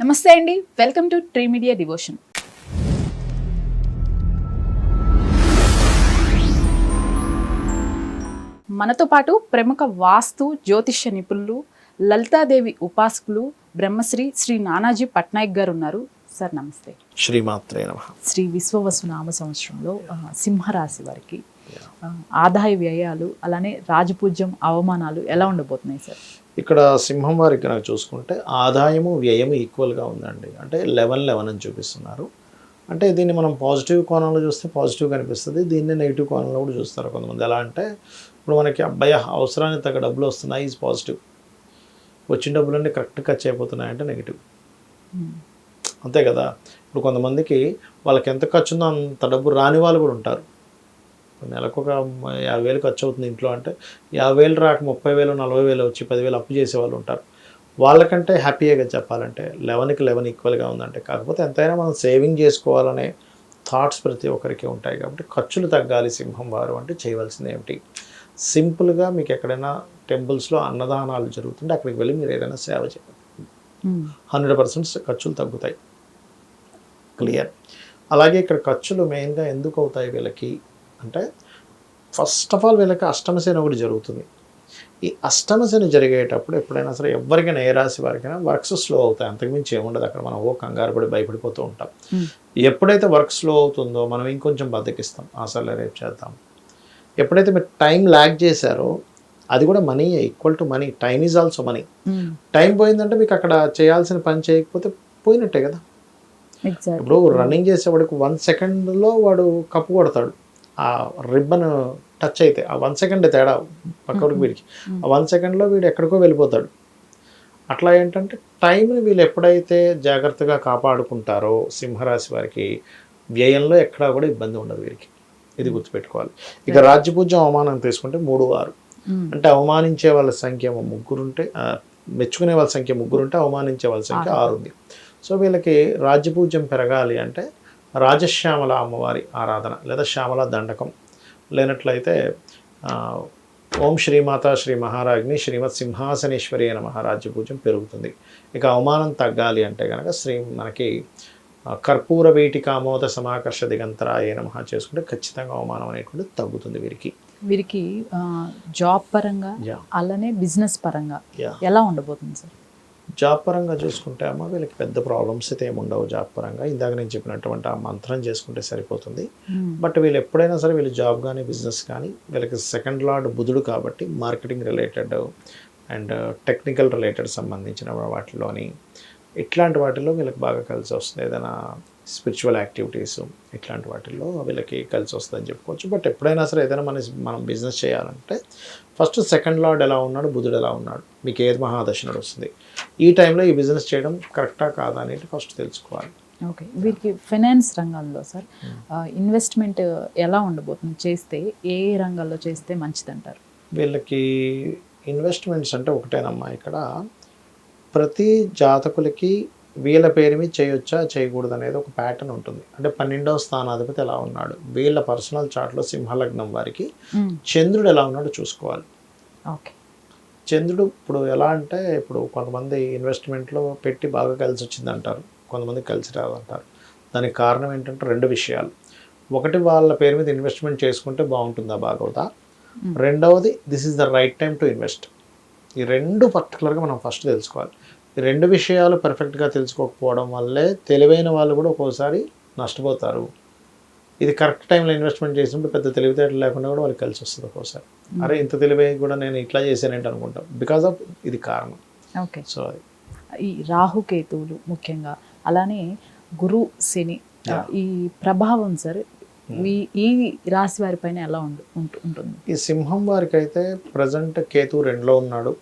నమస్తే అండి, welcome to tree media devotion. మనతో పాటు ప్రముఖ వాస్తు జ్యోతిష్య నిపుణులు, లలితాదేవి ఉపాసకులు, బ్రహ్మశ్రీ శ్రీ నానాజీ పట్నాయక్ గారు ఉన్నారు. సార్ నమస్తే. శ్రీమాత్రే నమః. శ్రీ విశ్వవసు నామ సంవత్సరంలో సింహరాశి వారికి ఆదాయ వ్యయాలు, అలానే రాజపూజ్యం, అవమానాలు ఎలా ఉండబోతున్నాయి సార్? ఇక్కడ సింహం వారికి కనుక చూసుకుంటే ఆదాయము వ్యయము ఈక్వల్గా ఉందండి. అంటే 11 అని చూపిస్తున్నారు. అంటే దీన్ని మనం పాజిటివ్ కోణంలో చూస్తే పాజిటివ్ కనిపిస్తుంది, దీన్ని నెగిటివ్ కోణంలో కూడా చూస్తారు కొంతమంది. ఎలా అంటే ఇప్పుడు మనకి అబ్బాయి అవసరానికి తగ్గ డబ్బులు వస్తున్నాయి, ఈజ్ పాజిటివ్. వచ్చిన డబ్బులన్నీ కరెక్ట్ ఖర్చు అయిపోతున్నాయి అంటే నెగిటివ్. అంతే కదా. ఇప్పుడు కొంతమందికి వాళ్ళకి ఎంత ఖర్చు ఉందో అంత డబ్బు రాని వాళ్ళు కూడా ఉంటారు. నెలకు ఒక 50,000 ఖర్చు అవుతుంది ఇంట్లో అంటే 50,000 రాక 30,000 40,000 వచ్చి 10,000 అప్పు చేసే వాళ్ళు ఉంటారు. వాళ్ళకంటే హ్యాపీగా చెప్పాలంటే 11కి 11 ఈక్వల్గా ఉందంటే. కాకపోతే ఎంతైనా మనం సేవింగ్ చేసుకోవాలనే థాట్స్ ప్రతి ఒక్కరికి ఉంటాయి కాబట్టి ఖర్చులు తగ్గాలి. సింహం వారు అంటే చేయవలసింది ఏమిటి, సింపుల్గా మీకు ఎక్కడైనా టెంపుల్స్లో అన్నదానాలు జరుగుతుంటే అక్కడికి వెళ్ళి మీరు ఏదైనా సేవ చేయాలి. 100% ఖర్చులు తగ్గుతాయి. క్లియర్. అలాగే ఇక్కడ ఖర్చులు మెయిన్గా ఎందుకు అవుతాయి వీళ్ళకి అంటే, ఫస్ట్ ఆఫ్ ఆల్ వీళ్ళకి అష్టమశని ఒకటి జరుగుతుంది. ఈ అష్టమశని జరిగేటప్పుడు ఎప్పుడైనా సరే ఎవరికైనా ఏ రాశి వారికైనా వర్క్స్ స్లో అవుతాయి. అంతకుమించి ఏముండదు. అక్కడ మనం కంగారు పడి భయపడిపోతూ ఉంటాం. ఎప్పుడైతే వర్క్ స్లో అవుతుందో మనం ఇంకొంచెం బద్దకిస్తాం, అసలు రేపు చేద్దాం. ఎప్పుడైతే మీరు టైం ల్యాగ్ చేశారో అది కూడా money, equal to money. Time is also money. Time పోయిందంటే మీకు అక్కడ చేయాల్సిన పని చేయకపోతే పోయినట్టే కదా. ఇప్పుడు రన్నింగ్ చేసేవాడికి 1 సెకండ్లో వాడు కప్పు కొడతాడు. ఆ రిబ్బన్ టచ్ అయితే ఆ 1 సెకండ్ తేడా పక్కడికి వీడికి, ఆ 1 సెకండ్లో వీడు ఎక్కడికో వెళ్ళిపోతాడు. అట్లా ఏంటంటే టైంని వీళ్ళు ఎప్పుడైతే జాగ్రత్తగా కాపాడుకుంటారో సింహరాశి వారికి వ్యయంలో ఎక్కడా కూడా ఇబ్బంది ఉండదు వీరికి. ఇది గుర్తుపెట్టుకోవాలి. ఇక రాజ్యపూజ్యం అవమానం తీసుకుంటే 3, 6 అంటే అవమానించే వాళ్ళ సంఖ్య 3 ఉంటే, మెచ్చుకునే వాళ్ళ సంఖ్య 3 ఉంటే అవమానించే వాళ్ళ సంఖ్య 6 ఉంది. సో వీళ్ళకి రాజ్యపూజ్యం పెరగాలి అంటే రాజశ్యామల అమ్మవారి ఆరాధన లేదా శ్యామల దండకం లేనట్లయితే ఓం శ్రీమాత శ్రీ మహారాజ్ని శ్రీమత్ సింహాసనేశ్వరి అయిన రాజ్యపూజ్యం పెరుగుతుంది. ఇక అవమానం తగ్గాలి అంటే కనుక మనకి కర్పూర వీటికామోద సమాకర్ష దిగంతరాయ నమః చేసుకుంటే ఖచ్చితంగా అవమానం అనేటువంటిది తగ్గుతుంది వీరికి జాబ్ పరంగా అలానే బిజినెస్ పరంగా ఎలా ఉండబోతుంది సార్? జాబ్ పరంగా చూసుకుంటే అమ్మ వీళ్ళకి పెద్ద ప్రాబ్లమ్స్ అయితే ఏమి ఉండవు. జాబ్ పరంగా ఇందాక నేను చెప్పినటువంటి ఆ మంత్రం చేసుకుంటే సరిపోతుంది. బట్ వీళ్ళు ఎప్పుడైనా సరే వీళ్ళు జాబ్ కానీ బిజినెస్ కానీ వీళ్ళకి సెకండ్ లార్డ్ బుధుడు కాబట్టి marketing related and technical related సంబంధించిన వాటిలోని ఇట్లాంటి వాటిల్లో వీళ్ళకి బాగా కలిసి వస్తుంది. ఏదైనా స్పిరిచువల్ యాక్టివిటీస్ ఇట్లాంటి వాటిల్లో వీళ్ళకి కలిసి వస్తుందని చెప్పుకోవచ్చు. బట్ ఎప్పుడైనా సరే ఏదైనా మనం బిజినెస్ చేయాలంటే ఫస్ట్ సెకండ్ లార్డ్ ఎలా ఉన్నాడు, బుధుడు ఎలా ఉన్నాడు, మీకు ఏది మహాదశనుడు వస్తుంది, ఈ టైంలో ఈ బిజినెస్ చేయడం కరెక్టా కాదా అనేది ఫస్ట్ తెలుసుకోవాలి. ఓకే. వీరికి ఫైనాన్స్ రంగంలో సార్ ఇన్వెస్ట్మెంట్ ఎలా ఉండబోతుంది? చేస్తే ఏ రంగాల్లో చేస్తే మంచిదంటారు? వీళ్ళకి ఇన్వెస్ట్మెంట్స్ అంటే ఒకటేనమ్మా. ఇక్కడ ప్రతి జాతకులకి వీళ్ళ పేరు మీద చేయొచ్చా చేయకూడదు అనేది ఒక ప్యాటర్న్ ఉంటుంది. అంటే 12వ స్థానాధిపతి ఎలా ఉన్నాడు, వీళ్ళ పర్సనల్ చార్ట్లో సింహలగ్నం వారికి చంద్రుడు ఎలా ఉన్నాడో చూసుకోవాలి. ఓకే. చంద్రుడు ఇప్పుడు ఎలా అంటే, ఇప్పుడు కొంతమంది ఇన్వెస్ట్మెంట్లో పెట్టి బాగా కలిసి వచ్చింది అంటారు, కొంతమంది కలిసి రాదంటారు. దానికి కారణం ఏంటంటే 2 విషయాలు. ఒకటి, వాళ్ళ పేరు మీద ఇన్వెస్ట్మెంట్ చేసుకుంటే బాగుంటుందా బాగోదా. రెండవది, this is the right time to invest. ఈ 2 పర్టికులర్గా మనం ఫస్ట్ తెలుసుకోవాలి. ఈ 2 విషయాలు పర్ఫెక్ట్గా తెలుసుకోకపోవడం వల్లే తెలివైన వాళ్ళు కూడా ఒక్కోసారి నష్టపోతారు. ఇది కరెక్ట్ టైంలో ఇన్వెస్ట్మెంట్ చేసినప్పుడు పెద్ద తెలివితేటలు లేకుండా కూడా వాళ్ళకి కలిసి వస్తుంది ఒక్కోసారి. అరే ఇంత తెలివై కూడా నేను ఇట్లా చేశానంటే అనుకుంటాం. బికాజ్ ఆఫ్ ఇది కారణం. ఓకే. సో అది ఈ రాహుకేతువులు ముఖ్యంగా, అలానే గురు శని ఈ ప్రభావం సార్ ఈ రాశి వారి పైన ఎలా ఉంటుంది? ఈ సింహం వారికి అయితే ప్రజెంట్ కేతు 2లో ఉన్నాడు.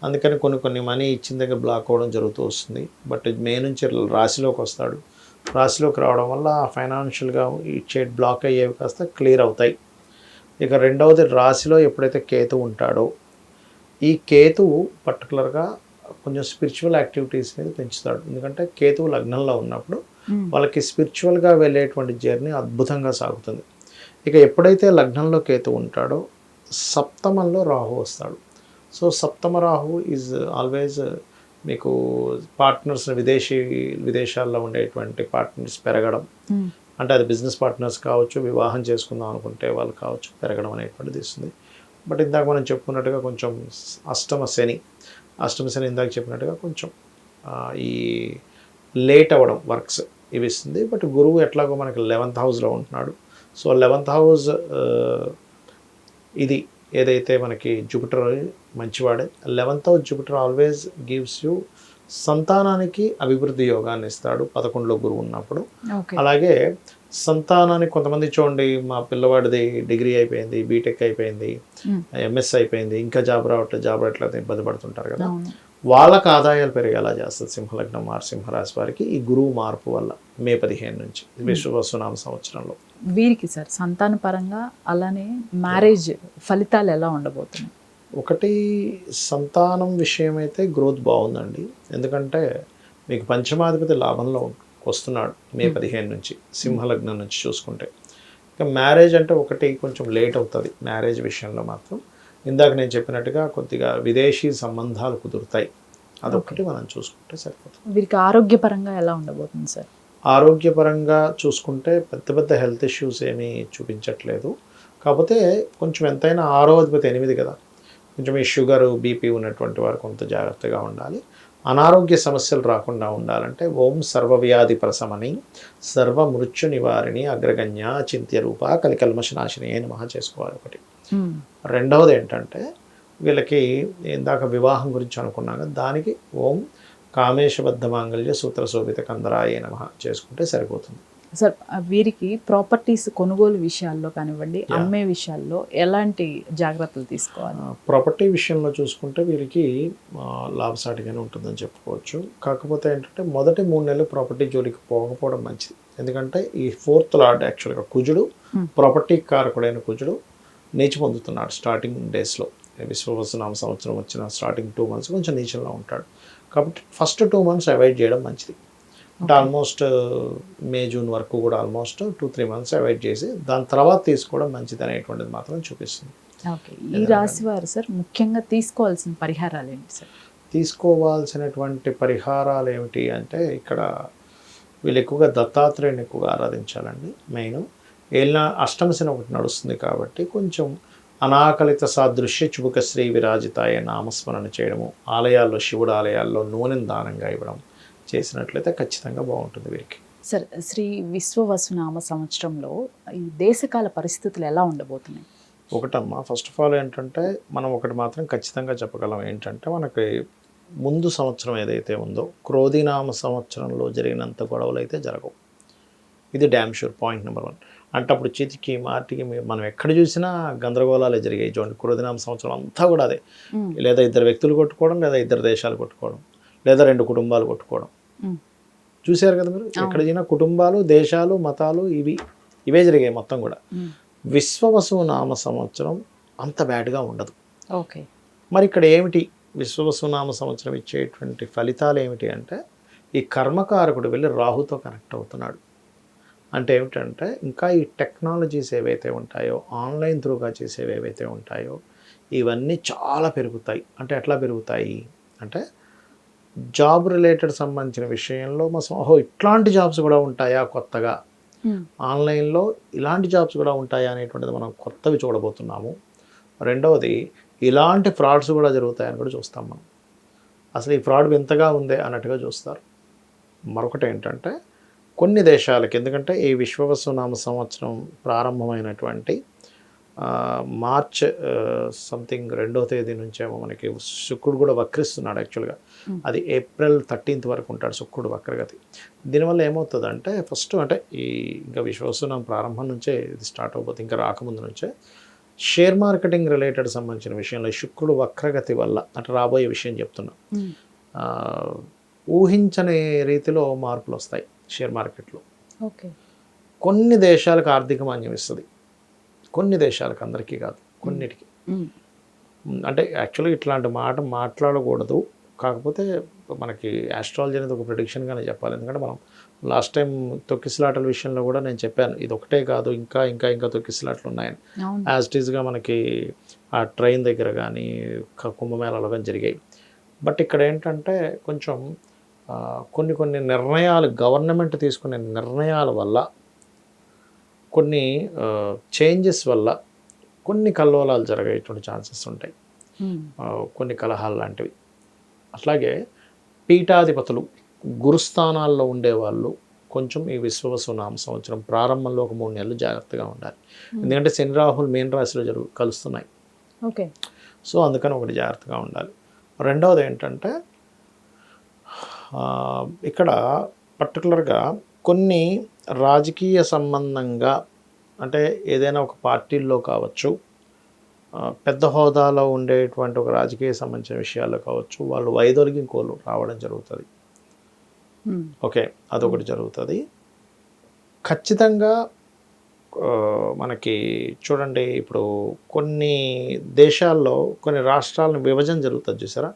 అందుకని కొన్ని మనీ ఇచ్చిన దగ్గర బ్లాక్ అవ్వడం జరుగుతూ వస్తుంది. బట్ మే నుంచి రాశిలోకి వస్తాడు. రాశిలోకి రావడం వల్ల ఫైనాన్షియల్గా ఇచ్చే బ్లాక్ అయ్యేవి కాస్త క్లియర్ అవుతాయి. ఇక రెండవది, రాశిలో ఎప్పుడైతే కేతు ఉంటాడో ఈ కేతువు పర్టికులర్గా కొంచెం స్పిరిచువల్ యాక్టివిటీస్ మీద పెంచుతాడు. ఎందుకంటే కేతువు లగ్నంలో ఉన్నప్పుడు వాళ్ళకి స్పిరిచువల్గా వెళ్ళేటువంటి జర్నీ అద్భుతంగా సాగుతుంది. ఇక ఎప్పుడైతే లగ్నంలో కేతు ఉంటాడో సప్తమంలో రాహు వస్తాడు. సో సప్తమ రాహు ఈజ్ ఆల్వేజ్ మీకు పార్ట్నర్స్ విదేశాల్లో ఉండేటువంటి పార్ట్నర్స్ పెరగడం, అంటే అది బిజినెస్ పార్ట్నర్స్ కావచ్చు, వివాహం చేసుకుందాం అనుకుంటే వాళ్ళు కావచ్చు, పెరగడం అనేటువంటిది ఇస్తుంది. బట్ ఇందాక మనం చెప్పుకున్నట్టుగా కొంచెం అష్టమ శని ఇందాక చెప్పినట్టుగా కొంచెం ఈ లేట్ అవ్వడం వర్క్స్ ఇవి ఇస్తుంది. బట్ గురువు ఎట్లాగో మనకి 11th హౌస్లో ఉంటున్నాడు. సో 11th హౌస్ ఇది ఏదైతే మనకి జూపిటర్ మంచివాడే. 11th house Jupiter always gives you సంతానానికి అభివృద్ధి యోగాన్ని ఇస్తాడు 11లో గురువు ఉన్నప్పుడు. అలాగే సంతానానికి కొంతమంది చూడండి, మా పిల్లవాడిది డిగ్రీ అయిపోయింది, బీటెక్ అయిపోయింది, ఎంఎస్ అయిపోయింది, ఇంకా జాబ్ రావట్లేదు ఇబ్బంది పడుతుంటారు కదా, వాళ్ళకు ఆదాయాలు పెరిగేలా చేస్తుంది సింహలగ్నం ఆర్ సింహరాశి వారికి ఈ గురువు మార్పు వల్ల మే 15 నుంచి విశ్వవసునామ సంవత్సరంలో. వీరికి సార్ సంతాన పరంగా అలానే మ్యారేజ్ ఫలితాలు ఎలా ఉండబోతున్నాయి? ఒకటి, సంతానం విషయం అయితే గ్రోత్ బాగుందండి. ఎందుకంటే మీకు పంచమాధిపతి లాభంలో వస్తున్నాడు మే 15 నుంచి సింహలగ్నం నుంచి చూసుకుంటే. ఇంకా మ్యారేజ్ అంటే ఒకటి కొంచెం లేట్ అవుతుంది మ్యారేజ్ విషయంలో మాత్రం. ఇందాక నేను చెప్పినట్టుగా కొద్దిగా విదేశీ సంబంధాలు కుదురుతాయి, అదొకటి మనం చూసుకుంటే సరిపోతుంది. వీరికి ఆరోగ్యపరంగా ఎలా ఉండబోతుంది సార్? ఆరోగ్యపరంగా చూసుకుంటే పెద్ద హెల్త్ ఇష్యూస్ ఏమీ చూపించట్లేదు. కాకపోతే కొంచెం ఎంతైనా 6వ అధిపతి 8 కదా, కొంచెం ఈ షుగరు బీపీ ఉన్నటువంటి వారు కొంత జాగ్రత్తగా ఉండాలి. అనారోగ్య సమస్యలు రాకుండా ఉండాలంటే ఓం సర్వవ్యాధి ప్రశమని సర్వమృత్యు నివారిణి అగ్రగణ్య చింత్య రూప కలికల్మషనాశిని అని మహా చేసుకోవాలి ఒకటి. రెండవది ఏంటంటే వీళ్ళకి ఇందాక వివాహం గురించి అనుకున్నాక దానికి ఓం కామేశబద్ధ మాంగళ్య సూత్ర శోభిత కందరాయ నమః చేసుకుంటే సరిపోతుంది. సార్ వీరికి ప్రాపర్టీస్ కొనుగోలు విషయాల్లో కానివ్వండి, అమ్మే విషయాల్లో ఎలాంటి జాగ్రత్తలు తీసుకోవాలి? ప్రాపర్టీ విషయంలో చూసుకుంటే వీరికి లాభసాటిగానే ఉంటుందని చెప్పుకోవచ్చు. కాకపోతే ఏంటంటే మొదటి 3 నెలలు ప్రాపర్టీ జోలికి పోకపోవడం మంచిది. ఎందుకంటే ఈ 4th లార్డ్ యాక్చువల్గా కుజుడు, ప్రాపర్టీ కారకుడైన కుజుడు నీచి పొందుతున్నాడు స్టార్టింగ్ డేస్లో. విశ్వవసునామ సంవత్సరం వచ్చిన స్టార్టింగ్ 2 months కొంచెం నీచంలో ఉంటాడు. కాబట్టి ఫస్ట్ 2 months అవాయిడ్ చేయడం మంచిది. అంటే ఆల్మోస్ట్ మే జూన్ వరకు కూడా ఆల్మోస్ట్ 2-3 months అవాయిడ్ చేసి దాని తర్వాత తీసుకోవడం మంచిది అనేటువంటిది మాత్రం చూపిస్తుంది. ఓకే, ఈ రాశి వారు సార్ ముఖ్యంగా తీసుకోవాల్సిన పరిహారాలు ఏంటి సార్? తీసుకోవాల్సినటువంటి పరిహారాలు ఏమిటి అంటే ఇక్కడ వీళ్ళు ఎక్కువగా దత్తాత్రేయుని ఎక్కువగా ఆరాధించాలండి. మెయిన్ ఏళ్ళ అష్టమశని ఒకటి నడుస్తుంది కాబట్టి కొంచెం అనాకలిత సాదృశ్య చుబుక శ్రీ విరాజితాయ నామస్మరణ చేయడము, ఆలయాల్లో శివుడు ఆలయాల్లో నూనెను దానంగా ఇవ్వడం చేసినట్లయితే ఖచ్చితంగా బాగుంటుంది వీరికి. సార్ శ్రీ విశ్వవసునామ సంవత్సరంలో ఈ దేశకాల పరిస్థితులు ఎలా ఉండబోతున్నాయి? ఒకటమ్మా, ఫస్ట్ ఆఫ్ ఆల్ ఏంటంటే మనం ఒకటి మాత్రం ఖచ్చితంగా చెప్పగలం, ఏంటంటే మనకి ముందు సంవత్సరం ఏదైతే ఉందో క్రోధినామ సంవత్సరంలో జరిగినంత గొడవలు అయితే జరగవు. ఇది డ్యామ్ షూర్, పాయింట్ నెంబర్ 1. అంటే అప్పుడు చితికి మాటికి మనం ఎక్కడ చూసినా గందరగోళాలే జరిగాయి. చూడండి క్రోధినామ సంవత్సరం అంతా కూడా అదే, లేదా 2 వ్యక్తులు కొట్టుకోవడం, లేదా 2 దేశాలు కొట్టుకోవడం, లేదా 2 కుటుంబాలు కొట్టుకోవడం. చూశారు కదా మీరు, ఎక్కడ చూసినా కుటుంబాలు, దేశాలు, మతాలు ఇవే జరిగాయి మొత్తం కూడా. విశ్వవసు నామ సంవత్సరం అంత బ్యాడ్గా ఉండదు. ఓకే, మరి ఇక్కడ ఏమిటి విశ్వవసు నామ సంవత్సరం ఇచ్చేటువంటి ఫలితాలు ఏమిటి అంటే ఈ కర్మకారకుడు వెళ్ళి రాహుతో కనెక్ట్ అవుతున్నాడు. అంటే ఏమిటంటే ఇంకా ఈ టెక్నాలజీస్ ఏవైతే ఉంటాయో, ఆన్లైన్ త్రూగా చేసేవి ఏవైతే ఉంటాయో ఇవన్నీ చాలా పెరుగుతాయి. అంటే ఎట్లా పెరుగుతాయి అంటే జాబ్ రిలేటెడ్ సంబంధించిన విషయంలో ఇట్లాంటి జాబ్స్ కూడా ఉంటాయా కొత్తగా, ఆన్లైన్లో ఇలాంటి జాబ్స్ కూడా ఉంటాయా అనేటువంటిది మనం కొత్తవి చూడబోతున్నాము. రెండవది ఇలాంటి ఫ్రాడ్స్ కూడా జరుగుతాయని కూడా చూస్తాం మనం. అసలు ఈ ఫ్రాడ్ వింతగా ఉందే అన్నట్టుగా చూస్తారు. మరొకటి ఏంటంటే కొన్ని దేశాలకి, ఎందుకంటే ఈ విశ్వవసునామ సంవత్సరం ప్రారంభమైనటువంటి మార్చ్ సంథింగ్ 2వ తేదీ నుంచేమో మనకి శుక్రుడు కూడా వక్రిస్తున్నాడు. యాక్చువల్గా అది ఏప్రిల్ 13th వరకు ఉంటాడు శుక్రుడు వక్రగతి. దీనివల్ల ఏమవుతుందంటే ఫస్ట్ అంటే ఇంకా విశ్వవసునామ ప్రారంభం నుంచే ఇది స్టార్ట్ అవబోతుంది, ఇంకా రాకముందు నుంచే షేర్ మార్కెటింగ్ రిలేటెడ్ సంబంధించిన విషయంలో శుక్రుడు వక్రగతి వల్ల అంటే రాబోయే విషయం చెప్తున్నా, ఊహించని రీతిలో మార్పులు వస్తాయి షేర్ మార్కెట్లో. ఓకే, కొన్ని దేశాలకు ఆర్థిక మాన్యం ఇస్తుంది, కొన్ని దేశాలకు, అందరికీ కాదు, కొన్నిటికి. అంటే యాక్చువల్గా ఇట్లాంటి మాట మాట్లాడకూడదు, కాకపోతే మనకి ఆస్ట్రాలజీ అనేది ఒక ప్రిడిక్షన్గానే చెప్పాలి. ఎందుకంటే మనం లాస్ట్ టైం తొక్కిసలాటల విషయంలో కూడా నేను చెప్పాను, ఇది ఒకటే కాదు ఇంకా ఇంకా ఇంకా తొక్కిసలాటలు ఉన్నాయని. యాజ్ ఇట్ ఈస్గా మనకి ఆ ట్రైన్ దగ్గర కానీ కుంభమేళాలో కానీ జరిగాయి. బట్ ఇక్కడ ఏంటంటే కొంచెం కొన్ని నిర్ణయాలు గవర్నమెంట్ తీసుకునే నిర్ణయాల వల్ల కొన్ని చేంజెస్ వల్ల కొన్ని కల్లోలాలు జరిగేటువంటి ఛాన్సెస్ ఉంటాయి, కొన్ని కలహాలు లాంటివి. అట్లాగే పీఠాధిపతులు గురుస్థానాల్లో ఉండేవాళ్ళు కొంచెం ఈ విశ్వవసునామ సంవత్సరం ప్రారంభంలో ఒక 3 నెలలు జాగ్రత్తగా ఉండాలి. ఎందుకంటే శని రాహులు మీన రాశిలో కలుస్తున్నాయి. ఓకే. సో అందుకని ఒకటి జాగ్రత్తగా ఉండాలి. రెండవది ఏంటంటే ఇక్కడ పర్టికులర్గా కొన్ని రాజకీయ సంబంధంగా, అంటే ఏదైనా ఒక పార్టీల్లో కావచ్చు, పెద్ద హోదాలో ఉండేటువంటి ఒక రాజకీయ సంబంధించిన విషయాల్లో కావచ్చు, వాళ్ళు వైదొలిగి ఇంకోళ్ళు రావడం జరుగుతుంది. ఓకే, అదొకటి జరుగుతుంది. ఖచ్చితంగా మనకి చూడండి, ఇప్పుడు కొన్ని దేశాల్లో కొన్ని రాష్ట్రాలను విభజన జరుగుతుంది చూసారా,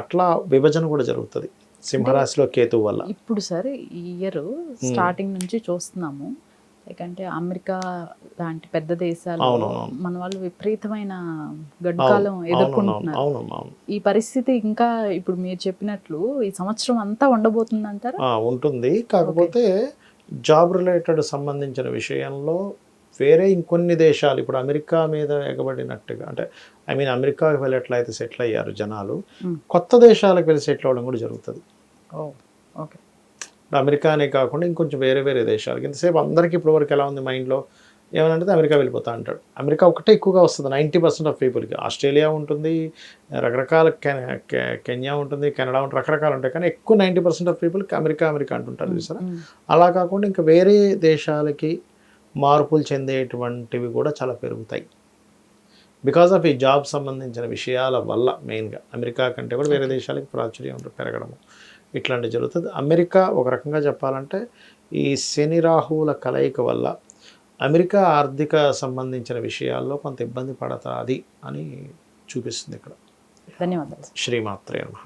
అట్లా విభజన కూడా జరుగుతుంది సింహరాశిలో కేతువు వల్ల. ఇప్పుడు సార్ ఈ ఇయర్ స్టార్టింగ్ నుంచి చూస్తున్నాము, అంటే అమెరికా లాంటి పెద్ద దేశాలు మన వాళ్ళు విపరీతమైన గడ్డుకాలం ఎదుర్కొంటున్నారు. ఈ పరిస్థితి ఇంకా ఇప్పుడు మీరు చెప్పినట్లు ఈ సంవత్సరం అంతా ఉండబోతుంది అంటారా? ఉంటుంది. కాకపోతే జాబ్ రిలేటెడ్ సంబంధించిన విషయంలో వేరే ఇంకొన్ని దేశాలు ఇప్పుడు అమెరికా మీద ఎగబడినట్టుగా, అంటే అమెరికాకి వెళ్ళి ఎట్లయితే సెటిల్ అయ్యారు జనాలు, కొత్త దేశాలకు వెళ్ళి సెటిల్ అవ్వడం కూడా జరుగుతుంది. ఓకే. అమెరికానే కాకుండా ఇంకొంచెం వేరే వేరే దేశాలకి. ఇంతసేపు అందరికీ ఇప్పటివరకు ఎలా ఉంది మైండ్లో, ఏమనంటే అమెరికా వెళ్ళిపోతా అంటాడు. అమెరికా ఒకటే ఎక్కువగా వస్తుంది 90% ఆఫ్ పీపుల్కి. ఆస్ట్రేలియా ఉంటుంది, రకరకాల కెన్యా ఉంటుంది, కెనడా ఉంటుంది, రకరకాలు ఉంటాయి. కానీ ఎక్కువ 90% ఆఫ్ పీపుల్కి అమెరికా అంటుంటారు చూసారా. అలా కాకుండా ఇంకా వేరే దేశాలకి మార్పులు చెందేటువంటివి కూడా చాలా పెరుగుతాయి బికాజ్ ఆఫ్ ఈ జాబ్ సంబంధించిన విషయాల వల్ల. మెయిన్గా అమెరికా కంటే కూడా వేరే దేశాలకి ప్రాచుర్యం పెరగడము ఇట్లాంటివి జరుగుతుంది. అమెరికా ఒక రకంగా చెప్పాలంటే ఈ శని రాహువుల కలయిక వల్ల అమెరికా ఆర్థిక సంబంధించిన విషయాల్లో కొంత ఇబ్బంది పడతాది అని చూపిస్తుంది ఇక్కడ. ధన్యవాదాలు. శ్రీమాత్రే నమః.